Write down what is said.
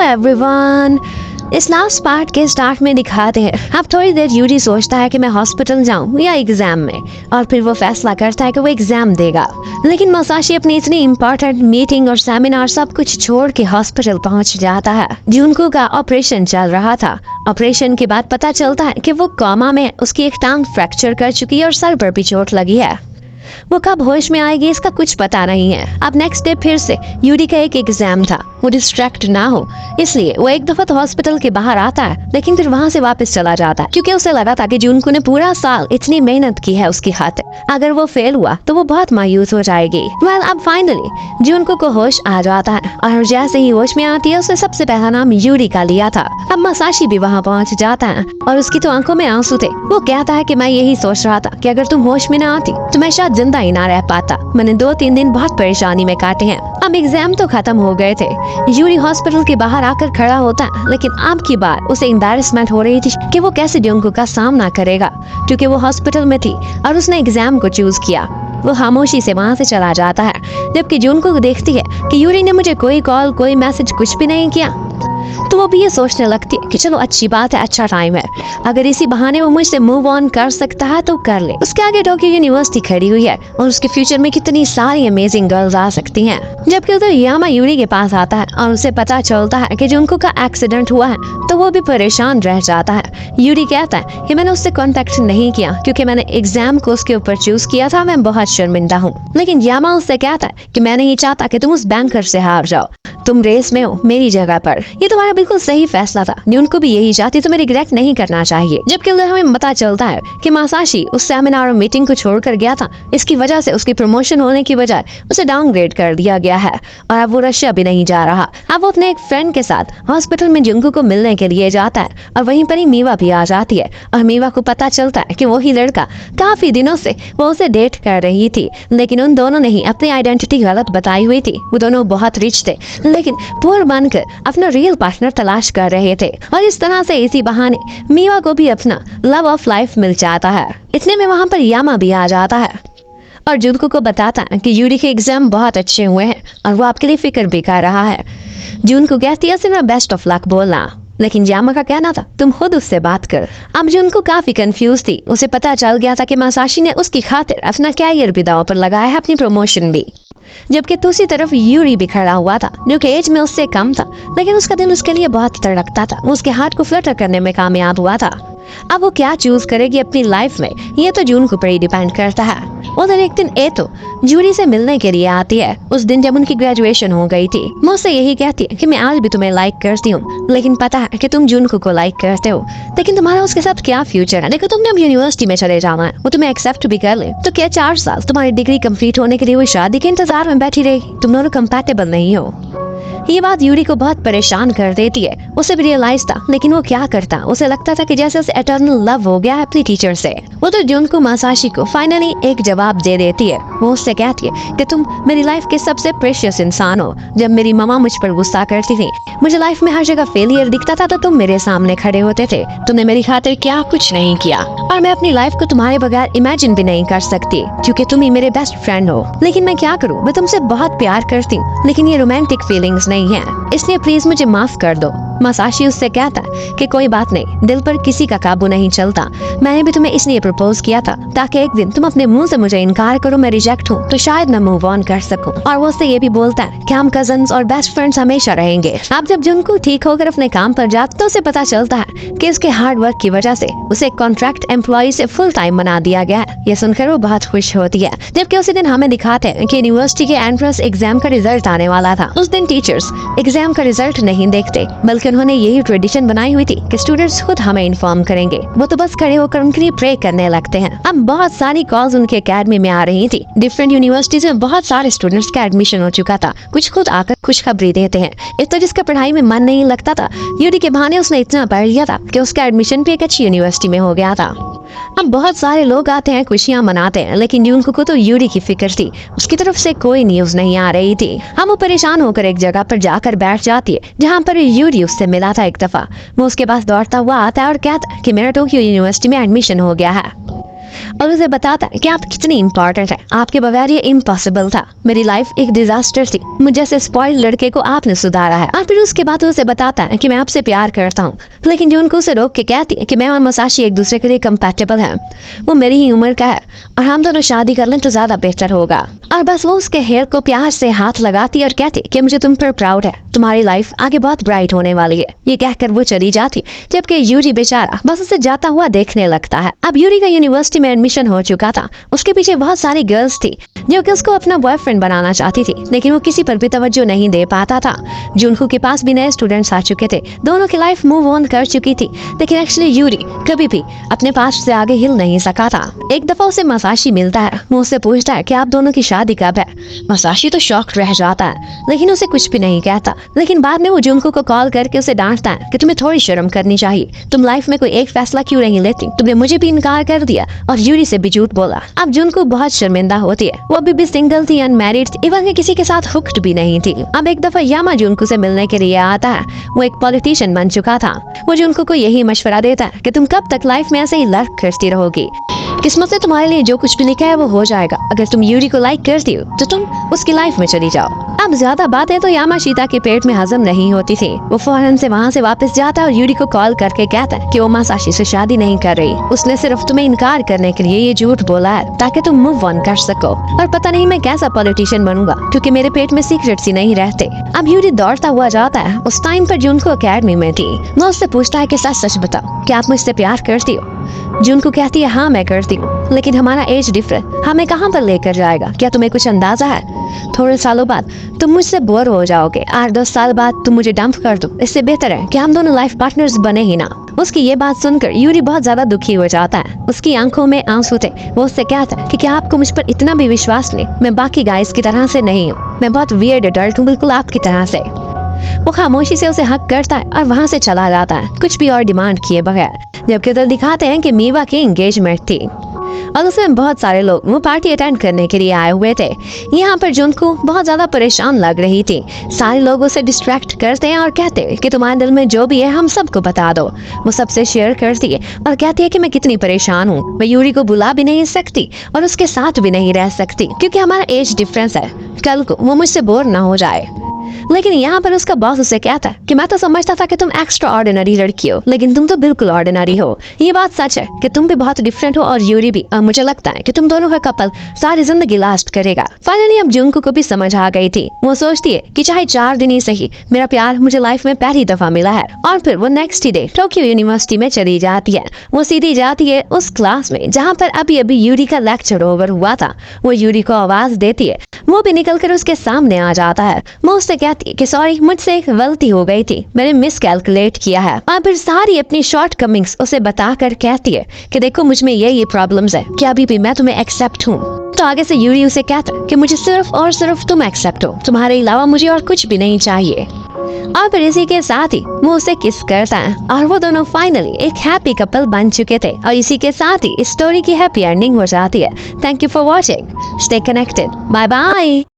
Everyone, इस last part के start में दिखाते हैं अब थोड़ी देर यूरी सोचता है कि मैं हॉस्पिटल जाऊं या एग्जाम में, और फिर वो फैसला करता है कि वो एग्जाम देगा। लेकिन मसाशी अपनी इतनी इम्पोर्टेंट मीटिंग और सेमिनार सब कुछ छोड़ के हॉस्पिटल पहुंच जाता है। जुनको का ऑपरेशन चल रहा था। ऑपरेशन के बाद पता चलता है कि वो कोमा में, उसकी एक टांग फ्रैक्चर कर चुकी है और सर पर भी चोट लगी है। वो कब होश में आएगी इसका कुछ पता नहीं है। अब नेक्स्ट डे फिर से यूरी का एक एग्जाम था। वो डिस्ट्रैक्ट ना हो इसलिए वो एक दफा तो हॉस्पिटल के बाहर आता है, लेकिन फिर वहाँ से वापस चला जाता है क्योंकि उसे लगा था कि जुनको ने पूरा साल इतनी मेहनत की है उसकी खातिर। अगर वो फेल हुआ तो वो बहुत मायूस हो जाएगी। अब फाइनली जुनको को होश आ जाता है और जैसे ही होश में आती है उसे सबसे पहला नाम यूरी का लिया था। अब मसाशी भी वहाँ पहुँच जाता है और उसकी तो आंखों में आंसू थे। वो कहता है कि मैं यही सोच रहा था कि अगर तुम होश में ना आती तो मैं शायद जिंदा ही ना रह पाता। मैंने 2-3 दिन बहुत परेशानी में काटे हैं। अब एग्जाम तो खत्म हो गए थे। यूरी हॉस्पिटल के बाहर आकर खड़ा होता है, लेकिन अब की बार उसे एम्बैरेसमेंट हो रही थी कि वो कैसे जुनको का सामना करेगा क्योंकि वो हॉस्पिटल में थी और उसने एग्जाम को चूज किया। वो खामोशी से वहाँ से चला जाता है, जबकि जुनको को देखती है कि यूरी ने मुझे कोई कॉल कोई मैसेज कुछ भी नहीं किया। तो वो भी ये सोचने लगती है कि चलो अच्छी बात है, अच्छा टाइम है, अगर इसी बहाने वो मुझसे मूव ऑन कर सकता है तो कर ले। उसके आगे टोक्यो यूनिवर्सिटी खड़ी हुई है और उसके फ्यूचर में कितनी सारी अमेजिंग गर्ल्स आ सकती हैं। जबकि उधर यामा यूरी के पास आता है और उसे पता चलता है कि जुनको का एक्सीडेंट हुआ है, तो वो भी परेशान रह जाता है। यूरी कहता है कि मैंने उससे कॉन्टेक्ट नहीं किया क्योंकि मैंने एग्जाम को उसके ऊपर चूज किया था, मैं बहुत शर्मिंदा हूँ। लेकिन यामा उससे कहता है कि मैं नहीं चाहता कि तुम उस बैंकर से हार जाओ, तुम रेस में हो मेरी जगह पर, ये तुम्हारा बिल्कुल सही फैसला था, उनको भी यही चाहती, तुम्हें रिग्रेट नहीं करना चाहिए। जबकि उधर हमें पता चलता है कि मासाशी उस सेमिनार और मीटिंग को छोड़कर गया था, इसकी वजह से उसकी प्रमोशन होने की बजाय उसे डाउनग्रेड कर दिया गया है और अब वो रशिया भी नहीं जा रहा। अब वो अपने एक फ्रेंड के साथ हॉस्पिटल में जुनको को मिलने के लिए जाता है और वहीं पर ही मीवा भी आ जाती है और मीवा को पता चलता है कि वही लड़का काफी दिनों से वो उसे डेट कर रही थी, लेकिन उन दोनों ने ही अपनी आइडेंटिटी गलत बताई हुई थी। वो दोनों बहुत रिच थे लेकिन पुअर बनकर अपना रियल पार्टनर तलाश कर रहे थे और इस तरह से इसी बहाने मीवा को भी अपना लव ऑफ लाइफ मिल जाता है। इतने में वहाँ पर यामा भी आ जाता है और जुनको को बताता है कि यूरी के एग्जाम बहुत अच्छे हुए हैं और वो आपके लिए फिक्र भी कर रहा है। जुनको कहती है सिर्फ बेस्ट ऑफ लक बोलना, लेकिन यामा का कहना था तुम खुद उससे बात कर। अब जुनको काफी कंफ्यूज थी। उसे पता चल गया था कि मासाशी ने उसकी खातिर अपना कैरियर भी दांव पर लगाया है, अपनी प्रमोशन भी। जबकि दूसरी तरफ यूरी भी खड़ा हुआ था जो कि एज में उससे कम था, लेकिन उसका दिल उसके लिए बहुत तड़कता था। वो उसके हाथ को फ्लटर करने में कामयाब हुआ था। अब वो क्या चूज करेगी अपनी लाइफ में ये तो जुनको पर ही डिपेंड करता है। उधर एक दिन ए तो जूरी से मिलने के लिए आती है। उस दिन जब उनकी ग्रेजुएशन हो गई थी, मुझसे यही कहती है कि मैं आज भी तुम्हें लाइक करती हूँ, लेकिन पता है कि तुम जुनको को लाइक करते हो, लेकिन तुम्हारा उसके साथ क्या फ्यूचर है। देखो तुमने अब यूनिवर्सिटी में चले जाना है, वो तुम्हें एक्सेप्ट भी कर ले तो क्या 4 साल तुम्हारी डिग्री कंप्लीट होने के लिए वो शादी के इंतजार में बैठी रहेगी। तुम दोनों कंपैटिबल नहीं हो। ये बात यूरी को बहुत परेशान कर देती है। उसे भी रियलाइज था, लेकिन वो क्या करता। उसे लगता था कि जैसे उसे एटर्नल लव हो गया है अपनी टीचर से। वो तो जुनको मासाशी को फाइनली एक जवाब दे देती है। वो उससे कहती है कि तुम मेरी लाइफ के सबसे प्रेशियस इंसान हो। जब मेरी मम्मा मुझ पर गुस्सा करती थी, मुझे लाइफ में हर जगह फेलियर दिखता था, तो तुम मेरे सामने खड़े होते थे। तुमने मेरी खातिर क्या कुछ नहीं किया और मैं अपनी लाइफ को तुम्हारे बगैर इमेजिन भी नहीं कर सकती क्योंकि तुम ही मेरे बेस्ट फ्रेंड हो। लेकिन मैं क्या करूँ, मैं तुमसे बहुत प्यार करती हूँ, लेकिन ये रोमांटिक फीलिंग्स नहीं है, इसलिए प्लीज मुझे माफ कर दो। मासाशी उससे कहता है कि कोई बात नहीं, दिल पर किसी का काबू नहीं चलता। मैंने भी तुम्हें इसलिए प्रपोज किया था ताकि एक दिन तुम अपने मुंह से मुझे इनकार करो, मैं रिजेक्ट हूँ तो शायद मैं मूव ऑन कर सकूं। और वो उससे ये भी बोलता है कि हम कजन्स और बेस्ट फ्रेंड्स हमेशा रहेंगे। अब जब जुनको ठीक होकर अपने काम पर जाता तो उसे पता चलता है कि उसके हार्ड वर्क की वजह से उसे कॉन्ट्रैक्ट एम्प्लॉय से फुल टाइम बना दिया गया है। ये सुनकर वो बहुत खुश होती है। जबकि उसी दिन हमें दिखाते हैं कि यूनिवर्सिटी के एंट्रेंस एग्जाम का रिजल्ट आने वाला था। उस दिन टीचर्स एग्जाम का रिजल्ट नहीं देखते, बल्कि उन्होंने यही ट्रेडिशन बनाई हुई थी कि स्टूडेंट्स खुद हमें इन्फॉर्म करेंगे। वो तो बस खड़े होकर उनके लिए प्रे करने लगते हैं। अब बहुत सारी कॉल्स उनके एकेडमी में आ रही थी। डिफरेंट यूनिवर्सिटीज में बहुत सारे स्टूडेंट्स का एडमिशन हो चुका था। कुछ खुद आकर खुशखबरी देते हैं। इस तो जिसका पढ़ाई में मन नहीं लगता था, यूरी के बहाने उसने इतना पढ़ लिया था कि उसका एडमिशन भी एक अच्छी यूनिवर्सिटी में हो गया था। अब बहुत सारे लोग आते हैं, खुशियां मनाते हैं, लेकिन जुनको को तो यूरी की फिक्र थी। उसकी तरफ से कोई न्यूज नहीं आ रही थी। हम वो परेशान होकर एक जगह पर जाकर बैठ जाती है जहाँ पर यूरी उससे मिला था एक दफा। वो उसके पास दौड़ता हुआ आता है और कहता है कि मेरा टोक्यो यूनिवर्सिटी में एडमिशन हो गया है। और उसे बताता है कि आप कितनी इंपॉर्टेंट है, आपके बगैर ये इम्पॉसिबल था, मेरी लाइफ एक डिजास्टर थी, मुझे जैसे स्पॉइल्ड लड़के को आपने सुधारा है। और फिर उसके बाद उसे बताता है कि मैं आपसे प्यार करता हूँ, लेकिन जुनको उसे रोक के कहती है कि मैं और मसाशी एक दूसरे के लिए कंपैटिबल हैं, वो मेरी ही उम्र का है और हम दोनों शादी कर लें तो ज्यादा बेहतर होगा। और बस वो उसके हेयर को प्यार से हाथ लगाती और कहती कि मुझे तुम पर प्राउड है, तुम्हारी लाइफ आगे बहुत ब्राइट होने वाली है। ये कहकर वो चली जाती, जबकि यूरी बेचारा बस उसे जाता हुआ देखने लगता है। अब यूरी का यूनिवर्सिटी में एडमिशन हो चुका था, उसके पीछे बहुत सारी गर्ल्स थी जो कि उसको अपना बॉयफ्रेंड बनाना चाहती थी, लेकिन वो किसी पर भी तवज्जो नहीं दे पाता था। जुनकू के पास भी नए स्टूडेंट्स आ चुके थे, दोनों की लाइफ मूव ऑन कर चुकी थी, लेकिन एक्चुअली यूरी कभी भी अपने पास से आगे हिल नहीं सका था। एक दफा उसे मसाशी मिलता है, वो उससे पूछता है कि आप दोनों की शादी कब है। मसाशी तो शॉक्ड रह जाता है, लेकिन उसे कुछ भी नहीं कहता। लेकिन बाद में वो जुनको को कॉल करके उसे डांटता है कि तुम्हें थोड़ी शर्म करनी चाहिए, तुम लाइफ में कोई एक फैसला क्यों नहीं लेती, तुमने मुझे भी इनकार कर दिया और यूरी से भी झूठ बोला। अब जुनको बहुत शर्मिंदा होती है, वो अभी भी सिंगल थी, अनमैरिड थी, इवन किसी के साथ हुक्ड भी नहीं थी। अब एक दफा यामा जुनको से मिलने के लिए आता है, वो एक पॉलिटिशियन बन चुका था। वो जुनको को यही मशवरा देता है कि तुम कब तक लाइफ में ऐसे ही लर्क करती रहोगी, किस्मत से तुम्हारे लिए जो कुछ भी लिखा है वो हो जाएगा, अगर तुम यूरी को लाइक करती हो तो तुम उसकी लाइफ में चली जाओ। अब ज्यादा बातें तो यामाशीता के पेट में हजम नहीं होती थी, वो फौरन से वहाँ से वापस जाता है और यूरी को कॉल करके कहता है कि वो मसाशी से शादी नहीं कर रही, उसने सिर्फ तुम्हें इनकार करने के लिए ये झूठ बोला है ताकि तुम मूव ऑन कर सको। और पता नहीं मैं कैसा पॉलिटिशियन बनूंगा क्योंकि मेरे पेट में सीक्रेट्स ही नहीं रहते। अब यूरी दौड़ता हुआ जाता है, उस टाइम पर जुनको अकेडमी में थी। वो उससे पूछता है कि सच सच बताओ, क्या आप मुझसे प्यार करती हो? जुनको कहती है हाँ मैं करती हूँ, लेकिन हमारा एज डिफरेंट हमें कहाँ पर लेकर जाएगा, क्या तुम्हें कुछ अंदाजा है? थोड़े सालों बाद तुम मुझसे बोर हो जाओगे, 8-10 साल बाद तुम मुझे डंप कर दो, इससे बेहतर है कि हम दोनों लाइफ पार्टनर्स बने ही ना। उसकी ये बात सुनकर यूरी बहुत ज्यादा दुखी हो जाता है, उसकी आंखों में आंसू थे। वो उससे कहता है कि क्या आपको मुझ पर इतना भी विश्वास नहीं? मैं बाकी गाइस की तरह से नहीं हूँ, मैं बहुत वियर्ड एडल्ट हूँ, बिल्कुल आपकी तरह से। वो खामोशी से उसे हक करता है और वहाँ से चला जाता है, कुछ भी और डिमांड किए बगैर। जबकि तो दिखाते हैं कि मीवा की एंगेजमेंट थी और उसमें बहुत सारे लोग वो पार्टी अटेंड करने के लिए आए हुए थे। यहाँ पर जुनको बहुत ज्यादा परेशान लग रही थी, सारे लोग उसे डिस्ट्रैक्ट करते हैं और कहते हैं कि तुम्हारे दिल में जो भी है हम सबको बता दो। वो सबसे शेयर करती है और कहती है कि मैं कितनी परेशान हूँ, मैं यूरी को बुला भी नहीं सकती और उसके साथ भी नहीं रह सकती क्योंकि हमारा एज डिफरेंस है, कल को वो मुझसे बोर ना हो जाए। लेकिन यहाँ पर उसका बॉस उसे कहता है कि मैं तो समझता था कि तुम एक्स्ट्रा ऑर्डिनरी लड़की हो, लेकिन तुम तो बिल्कुल ऑर्डिनरी हो। ये बात सच है कि तुम भी बहुत डिफरेंट हो और यूरी भी, और मुझे लगता है कि तुम दोनों का कपल सारी जिंदगी लास्ट करेगा। फाइनली अब जुनको को भी समझ आ गई थी, वो सोचती है कि चाहे 4 दिन ही सही, मेरा प्यार मुझे लाइफ में पहली दफा मिला है। और फिर वो नेक्स्ट ही डे टोक्यो यूनिवर्सिटी में चली जाती है। वो सीधी जाती है उस क्लास में जहाँ पर अभी अभी यूरी का लेक्चर ओवर हुआ था। वो यूरी को आवाज देती है, वो भी निकल कर उसके सामने आ जाता है। वो उससे कहती है कि सॉरी, मुझसे एक गलती हो गई थी, मैंने मिस कैलकुलेट किया है। और फिर सारी अपनी शॉर्ट कमिंग्स उसे बताकर कहती है कि देखो मुझ में ये प्रॉब्लम्स है, क्या अभी भी मैं तुम्हें एक्सेप्ट हूँ? तो आगे से यूरी उसे कहता है कि मुझे सिर्फ और सिर्फ तुम एक्सेप्ट हो, तुम्हारे अलावा मुझे और कुछ भी नहीं चाहिए। और फिर इसी के साथ ही वो उसे किस करता है और वो दोनों फाइनली एक हैप्पी कपल बन चुके थे। और इसी के साथ ही इस स्टोरी की हैप्पी एंडिंग हो जाती है। Thank you for watching, stay connected, bye bye.